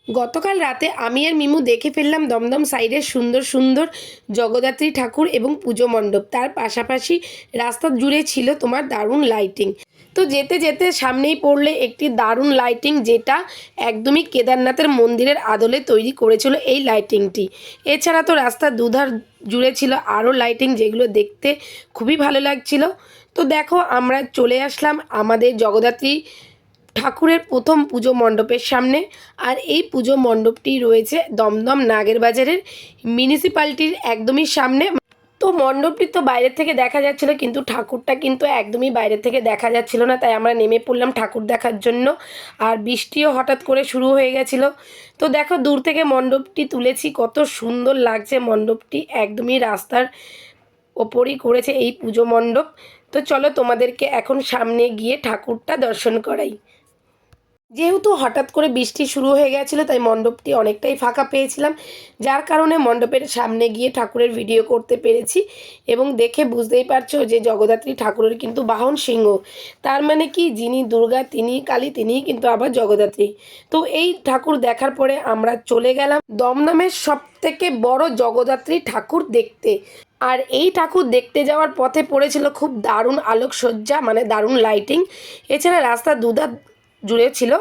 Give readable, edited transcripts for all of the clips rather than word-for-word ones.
গতকাল রাতে আমি আর মিমু দেখে ফেললাম দমদম সাইডের সুন্দর সুন্দর জগদ্ধাত্রী ঠাকুর এবং পুজো মণ্ডপ। তার পাশাপাশি রাস্তা জুড়ে ছিল তোমার দারুণ লাইটিং। তো যেতে যেতে সামনেই পড়লে একটি দারুণ লাইটিং, যেটা একদমই কেদারনাথের মন্দিরের আদলে তৈরি করেছিল এই লাইটিংটি। এছাড়া তো রাস্তার দুধার জুড়ে ছিল আরও লাইটিং, যেগুলো দেখতে খুবই ভালো লাগছিল। তো দেখো, আমরা চলে আসলাম আমাদের জগদ্ধাত্রী ঠাকুরের প্রথম পুজো মণ্ডপের সামনে। আর এই পুজো মণ্ডপটি রয়েছে দমদম নাগের বাজারের মিউনিসিপ্যালিটির একদমই সামনে। তো মণ্ডপটি তো বাইরের থেকে দেখা যাচ্ছিল, কিন্তু ঠাকুরটা কিন্তু একদমই বাইরের থেকে দেখা যাচ্ছিল না। তাই আমরা নেমে পড়লাম ঠাকুর দেখার জন্য। আর বৃষ্টিও হঠাৎ করে শুরু হয়ে গেছিলো। তো দেখো, দূর থেকে মণ্ডপটি তুলেছি, কত সুন্দর লাগছে মণ্ডপটি। একদমই রাস্তার ওপরই করেছে এই পুজো মণ্ডপ। তো চলো তোমাদেরকে এখন সামনে গিয়ে ঠাকুরটা দর্শন করাই। যেহেতু হঠাৎ করে বৃষ্টি শুরু হয়ে গেছিলো, তাই মণ্ডপটি অনেকটাই ফাঁকা পেয়েছিলাম, যার কারণে মণ্ডপের সামনে গিয়ে ঠাকুরের ভিডিও করতে পেরেছি। এবং দেখে বুঝতেই পারছো যে জগদ্ধাত্রী ঠাকুরের কিন্তু বাহন সিংহ। তার মানে কি, যিনি দুর্গা তিনি কালী, তিনিই কিন্তু আবার জগদ্ধাত্রী। তো এই ঠাকুর দেখার পরে আমরা চলে গেলাম দমদমের সবথেকে বড় জগদ্ধাত্রী ঠাকুর দেখতে। আর এই ঠাকুর দেখতে যাওয়ার পথে পড়েছিল খুব দারুণ আলোকসজ্জা, মানে দারুণ লাইটিং। এছাড়া রাস্তার দুধার জুড়ে ছিল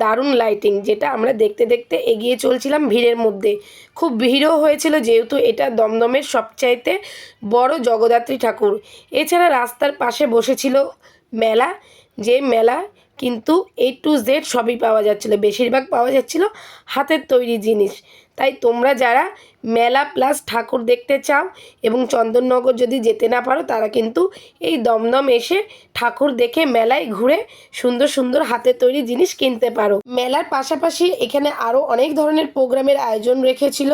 দারুণ লাইটিং, যেটা আমরা দেখতে দেখতে এগিয়ে চলছিলাম ভিড়ের মধ্যে। খুব ভিড়ও হয়েছিল, যেহেতু এটা দমদমের সবচাইতে বড় জগদ্ধাত্রী ঠাকুর। এছাড়া রাস্তার পাশে বসেছিল মেলা, যে মেলা কিন্তু A to Z সবই পাওয়া যাচ্ছিলো, বেশিরভাগ পাওয়া যাচ্ছিল হাতের তৈরি জিনিস। তাই তোমরা যারা মেলা প্লাস ঠাকুর দেখতে চাও এবং চন্দননগর যদি যেতে না পারো, তারা কিন্তু এই দমদম এসে ঠাকুর দেখে মেলায় ঘুরে সুন্দর সুন্দর হাতের তৈরি জিনিস কিনতে পারো। মেলার পাশাপাশি এখানে আরও অনেক ধরনের প্রোগ্রামের আয়োজন রেখেছিল,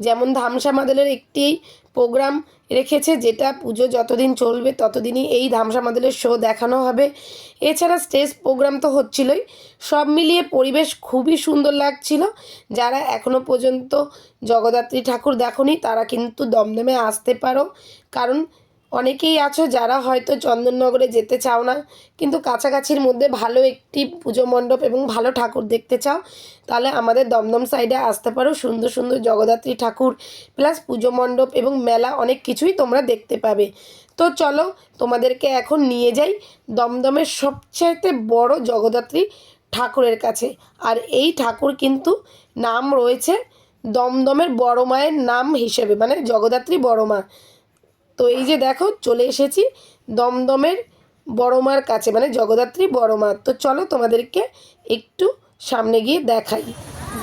যেমন ধামসা মাদলের একটি প্রোগ্রাম রেখেছে, যেটা পুজো যতদিন চলবে ততদিনই এই ধামসা মাদলের শো দেখানো হবে। এছাড়া স্টেজ প্রোগ্রাম তো হচ্ছিলই। সব মিলিয়ে পরিবেশ খুবই সুন্দর লাগছিল। যারা এখনও পর্যন্ত জগদ্ধাত্রী ঠাকুর দেখোনি, তারা কিন্তু দমদমে আসতে পারো। কারণ অনেকেই আছো যারা হয়তো চন্দননগরে যেতে চাও না, কিন্তু কাছাকাছির মধ্যে ভালো একটি পুজো মণ্ডপ এবং ভালো ঠাকুর দেখতে চাও, তাহলে আমাদের দমদম সাইডে আসতে পারো। সুন্দর সুন্দর জগদ্ধাত্রী ঠাকুর প্লাস পুজো মণ্ডপ এবং মেলা, অনেক কিছুই তোমরা দেখতে পাবে। তো চলো তোমাদেরকে এখন নিয়ে যাই দমদমের সবচাইতে বড় জগদ্ধাত্রী ঠাকুরের কাছে। আর এই ঠাকুর কিন্তু নাম রয়েছে দমদমের বড় মায়ের নাম হিসেবে, মানে জগদ্ধাত্রী বড় মা। তো এই যে দেখো, চলে এসেছি দমদমের বড় মার কাছে, মানে জগদ্ধাত্রী বড় মা। তো চলো তোমাদেরকে একটু সামনে গিয়ে দেখাই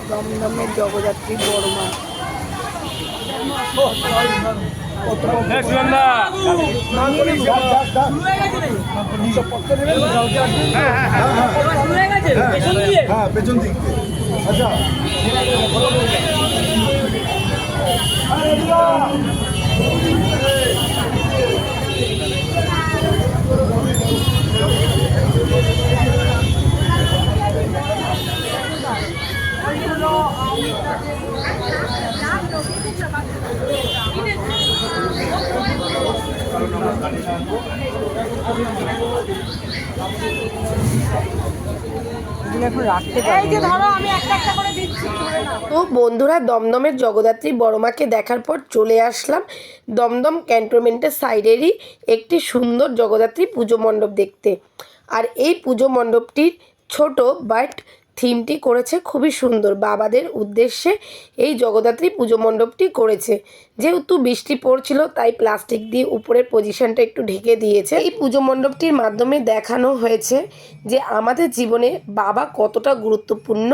দমদমের জগদ্ধাত্রী বড় মা। পেছন দিক আচ্ছা তো বন্ধুরা, দমদমের জগদ্ধাত্রী বড়মাকে দেখার পর চলে আসলাম দমদম ক্যান্টনমেন্টের সাইডেরই একটি সুন্দর জগদ্ধাত্রী পুজো মণ্ডপ দেখতে। আর এই পুজো মণ্ডপটির ছোট বাট থিমটি করেছে খুবই সুন্দর। বাবাদের উদ্দেশ্যে এই জগদ্ধাত্রী পুজো মণ্ডপটি করেছে। যেহেতু বৃষ্টি পড়ছিল, তাই প্লাস্টিক দিয়ে উপরের পজিশনটা একটু ঢেকে দিয়েছে। এই পুজো মণ্ডপটির মাধ্যমে দেখানো হয়েছে যে আমাদের জীবনে বাবা কতটা গুরুত্বপূর্ণ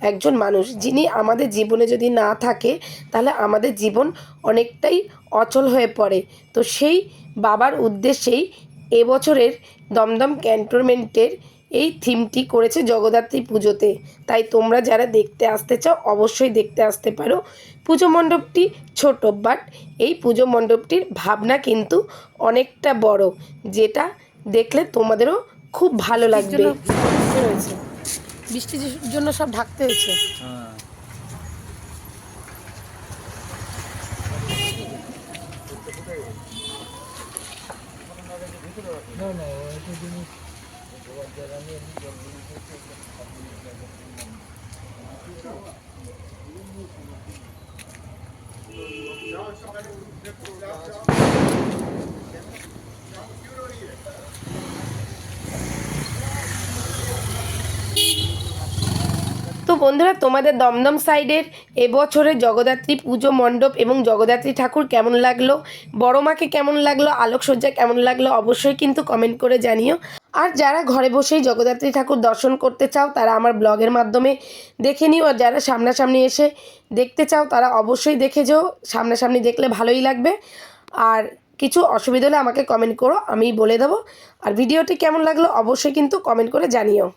একজন মানুষ, যিনি আমাদের জীবনে যদি না থাকে, তাহলে আমাদের জীবন অনেকটাই অচল হয়ে পড়ে। তো সেই বাবার উদ্দেশ্যেই এবছরের দমদম ক্যান্টনমেন্টের এই থিমটি করেছে জগদ্ধাত্রী পুজোতে। তাই তোমরা যারা দেখতে আসতে চাও, অবশ্যই দেখতে আসতে পারো। পুজো মণ্ডপটি ছোট, বাট এই পুজো মণ্ডপটির ভাবনা কিন্তু অনেকটা বড়, যেটা দেখলে তোমাদেরও খুব ভালো লাগবে। বৃষ্টির জন্য সব ঢাকতে হয়েছে। No, no, itu jenis jalannya ini তো বন্ধুরা, তোমাদের দমদম সাইডের এবছরের জগদ্ধাত্রী পুজো মণ্ডপ এবং জগদ্ধাত্রী ঠাকুর কেমন লাগলো, বড় মাকে কেমন লাগলো, আলোকসজ্জা কেমন লাগলো অবশ্যই কিন্তু কমেন্ট করে জানিও। আর যারা ঘরে বসেই জগদ্ধাত্রী ঠাকুর দর্শন করতে চাও তারা আমার ব্লগের মাধ্যমে দেখে নিও, আর যারা সামনাসামনি এসে দেখতে চাও তারা অবশ্যই দেখে যাও, সামনাসামনি দেখলে ভালোই লাগবে। আর কিছু অসুবিধা হলে আমাকে কমেন্ট করো, আমি বলে দেবো। আর ভিডিওটি কেমন লাগলো অবশ্যই কিন্তু কমেন্ট করে জানিও।